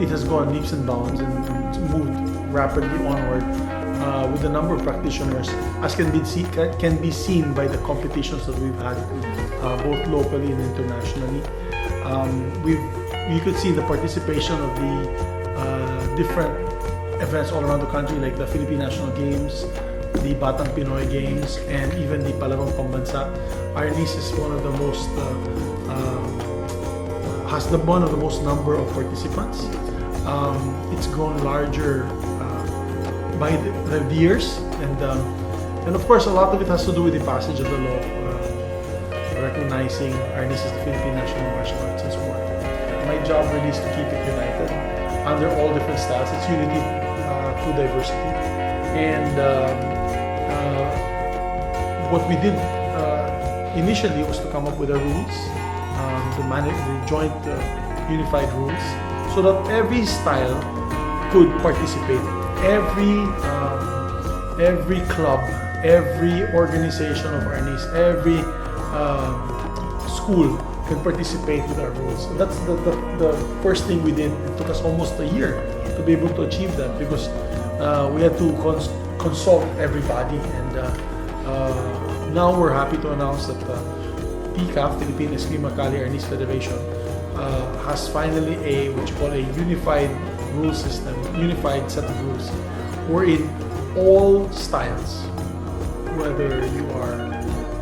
it has gone leaps and bounds and moved rapidly onward with the number of practitioners, as can be seen by the competitions that we've had both locally and internationally. You could see the participation of the different events all around the country, like the Philippine National Games, the Batang Pinoy Games, and even the Palarong Pambansa. Arnis is one of the most has one of the most number of participants. It's grown larger by the years, and of course a lot of it has to do with the passage of the law recognizing Arnis as the Philippine National Martial Arts and so on. My job really is to keep it united under all different styles. It's unity through diversity, and what we did initially was to come up with the rules, to manage the joint unified rules, so that every style could participate. Every club, every organization of Arnis, every school can participate with our rules. So that's the first thing we did. It took us almost a year to be able to achieve that, because we had to consult everybody, and now we're happy to announce that PCAF, Philippine Eskrima Kali Arnis Federation, has finally what you call a unified rule system, unified set of rules, wherein all styles, whether you are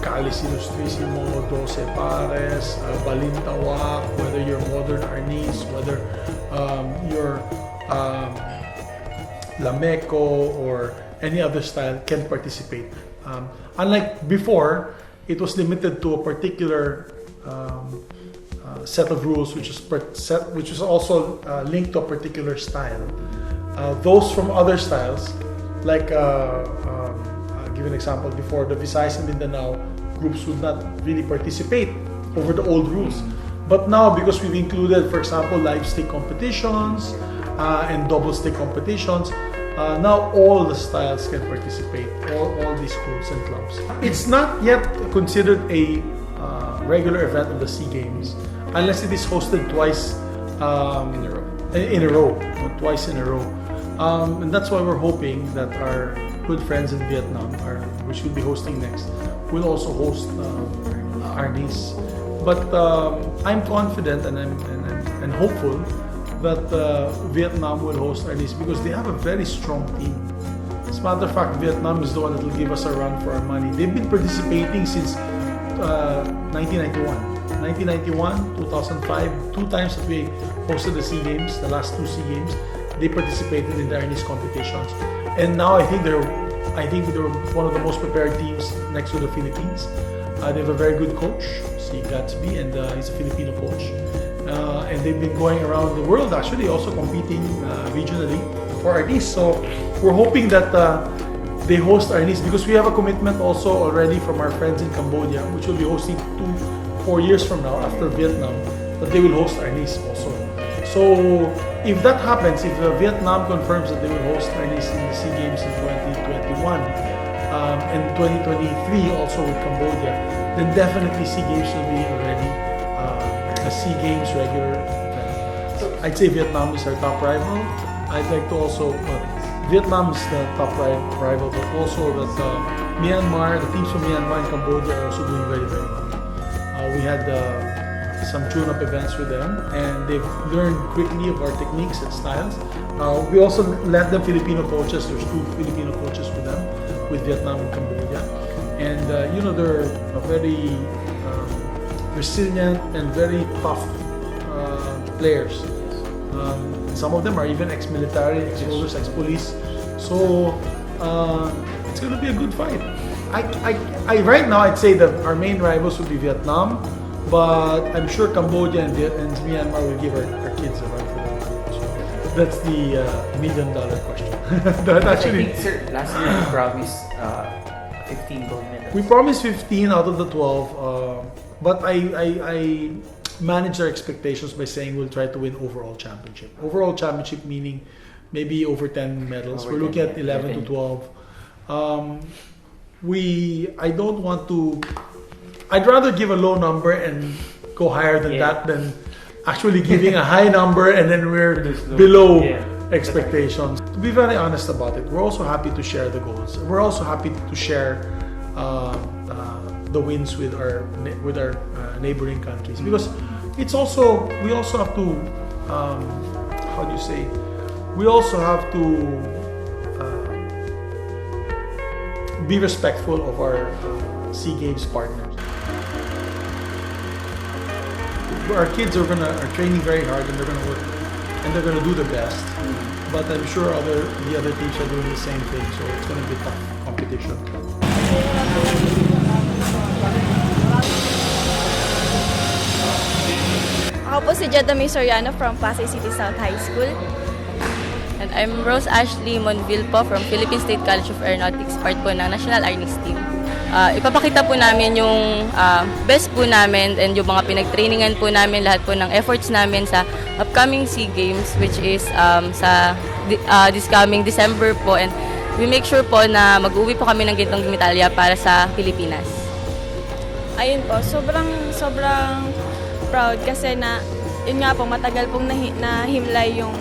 Kali Sinustrissimo, 12 Pares, Balintawak, whether you're modern Arnis, whether you're Lameco or any other style, can participate. Unlike before, it was limited to a particular set of rules, which is also linked to a particular style. Those from other styles, like I'll give an example. Before, the Visayas and Mindanao groups would not really participate over the old rules. But now, because we've included, for example, live stick competitions and double stick competitions, now all the styles can participate, all these schools and clubs. It's not yet considered a regular event of the SEA Games, unless it is hosted twice in a row, twice in a row. And that's why we're hoping that our good friends in Vietnam, which we'll be hosting next, will also host Arnis. But I'm confident and hopeful that Vietnam will host Arnis, because they have a very strong team. As a matter of fact, Vietnam is the one that will give us a run for our money. They've been participating since 1991. 1991, 2005, two times that we hosted the SEA Games, the last two SEA Games, they participated in the Arnis competitions. And now I think they're one of the most prepared teams next to the Philippines. They have a very good coach, si Gatsby, and he's a Filipino coach. And they've been going around the world, actually, also competing regionally for Arnis. So we're hoping that they host Arnis, because we have a commitment also already from our friends in Cambodia, which will be hosting 4 years from now, after Vietnam, that they will host Arnis also. So if that happens, if Vietnam confirms that they will host Arnis in the SEA Games in 2021 and 2023 also with Cambodia, then definitely SEA Games will be already a SEA Games regular event. So I'd say Vietnam is our top rival. I'd like to also, Vietnam is the top rival, but also that Myanmar, the teams from Myanmar and Cambodia are also doing very, very well. We had some tune-up events with them, and they've learned quickly of our techniques and styles. We also lent them Filipino coaches. There's 2 Filipino coaches with them, with Vietnam and Cambodia. And they're a very resilient and very tough players. Some of them are even ex-military, ex-soldiers, ex-police. So it's going to be a good fight. Right now, I'd say that our main rivals would be Vietnam, but I'm sure Cambodia and Myanmar will give our kids a run for their money. So that's the $1 million question. That actually, I think, sir, last year we promised 15 gold medals. We promised 15 out of the 12, but I managed our expectations by saying we'll try to win overall championship. Overall championship meaning maybe over 10 medals. We're looking at 11 to 12. I don't want to. I'd rather give a low number and go higher than that than actually giving a high number and then we're below Yeah. expectations. To be very honest about it, we're also happy to share the goals. We're also happy to share the wins with our neighboring countries, because it's also, we also have to how do you say, we also have to be respectful of our SEA Games partners. Our kids are training very hard and they're gonna work and they're gonna do their best. But I'm sure the other teams are doing the same thing, so it's gonna be tough competition. Ako po si Jada May Soriano from Pasay City South High School. And I'm Rose Ashley Monville po from Philippine State College of Aeronautics, part po ng National Arnis Team. Ipapakita po namin yung best po namin and yung mga pinag-trainingan po namin, lahat po ng efforts namin sa upcoming SEA Games, which is sa this coming December po. And we make sure po na mag-uwi po kami ng gintong medalya para sa Pilipinas. Ayun po, sobrang proud kasi yun nga po, matagal pong nahimlay yung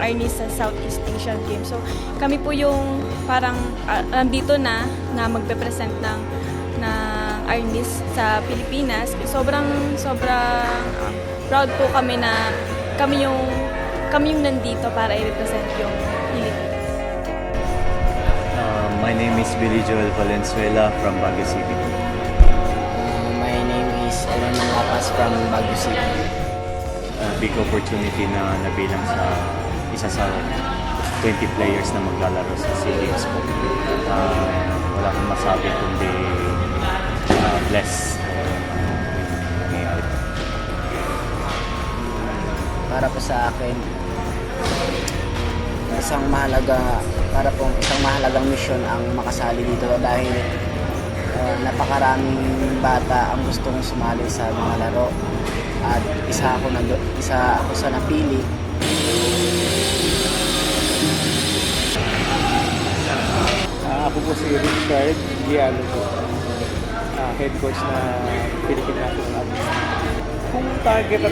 Arnis sa Southeast Asian Games. So kami po yung parang nandito na magpe-present ng Arnis sa Pilipinas. Sobrang proud po kami na kami yung nandito para i-represent yung Philippines. My name is Billy Joel Valenzuela from Baguio City. My name is Elena Lapas from Baguio City. Big opportunity na nabilang sa isa sa 20 players na maglalaro sa SEA Games po. Wala akong masabi kundi blessed nangyayari. Para po sa akin, isang mahalagang misyon ang makasali dito dahil napakaraming bata ang gustong sumali sa mga laro at isa ako sa napili. Ako po si Richard Gialo po, head coach na Philippine National Arnis Team. Kung target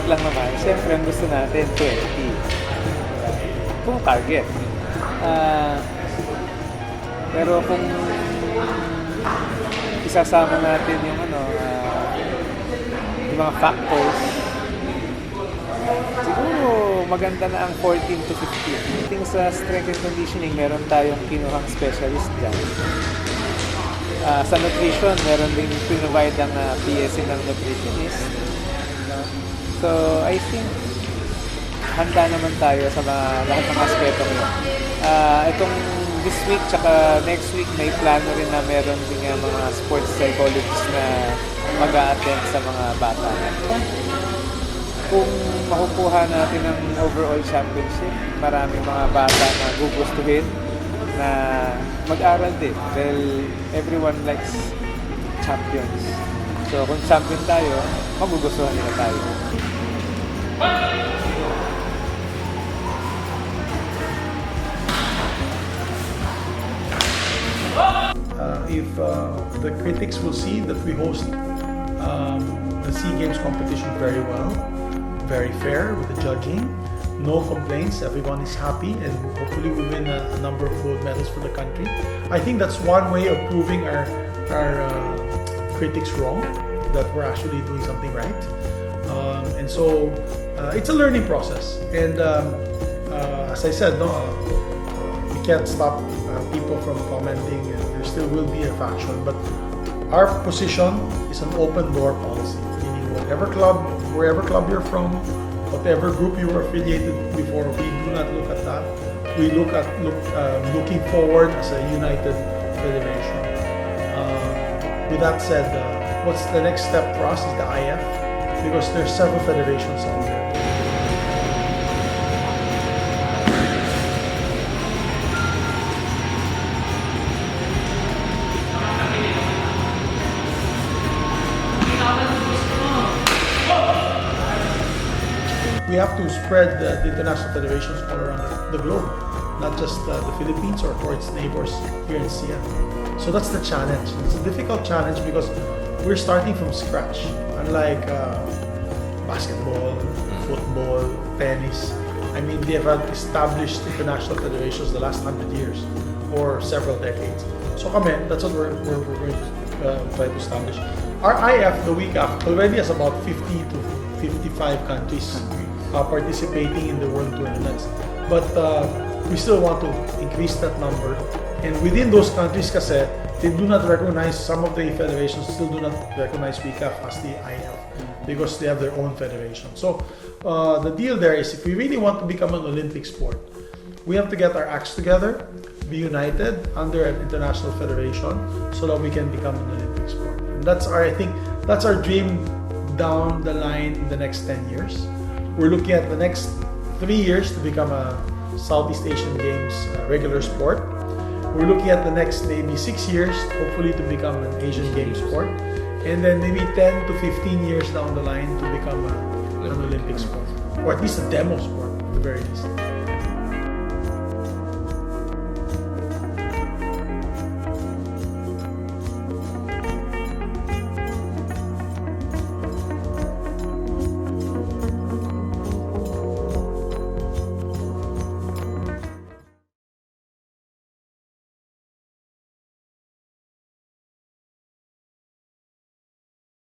lang naman, siyempre ang gusto natin 20. Kung target. Pero kung isasama natin yung yung mga factors, siguro maganda na ang 14 to 15. Ting sa strength and conditioning, meron tayong kinuhang specialist dyan. Sa nutrition, meron din provide ang PSC ng nutritionist. So, I think handa naman tayo sa lahat ng aspetong yun. Itong this week tsaka next week, may plano rin na meron din mga sports psychologists na mag-a-attend sa mga bata. Kung makukuha natin ang overall championship, maraming mga bata na gugustuhin na mag-aral din dahil everyone likes champions. So kung champion tayo, magugustuhan nila tayo. If the critics will see that we host the SEA Games competition very well, very fair with the judging, no complaints, everyone is happy, and hopefully we win a number of gold medals for the country. I think that's one way of proving our critics wrong, that we're actually doing something right. And so it's a learning process, and as I said, we can't stop people from commenting, and there still will be a faction, but our position is an open door policy, meaning wherever club you're from, whatever group you were affiliated before, we do not look at that. We look at looking forward as a united federation. With that said, what's the next step for us is the IF, because there's several federations out there. We have to spread the international federations all around the globe, not just the Philippines or for its neighbors here in SEAG. So that's the challenge. It's a difficult challenge because we're starting from scratch. Unlike basketball, football, tennis. I mean, they have had established international federations the last 100 years or several decades. So kami, that's what we're going to try to establish. Our IF, the week after, already has about 50 to 55 countries participating in the world tournaments. But we still want to increase that number. And within those countries kasi, they do not recognize, some of the federations still do not recognize WCAF as the IF because they have their own federation. So the deal there is, if we really want to become an Olympic sport, we have to get our acts together, be united under an international federation so that we can become an Olympic sport. And that's I think that's our dream down the line in the next 10 years. We're looking at the next 3 years to become a Southeast Asian Games regular sport. We're looking at the next maybe 6 years, hopefully to become an Asian Games sport. And then maybe 10 to 15 years down the line to become an Olympic sport. Or at least a demo sport at the very least.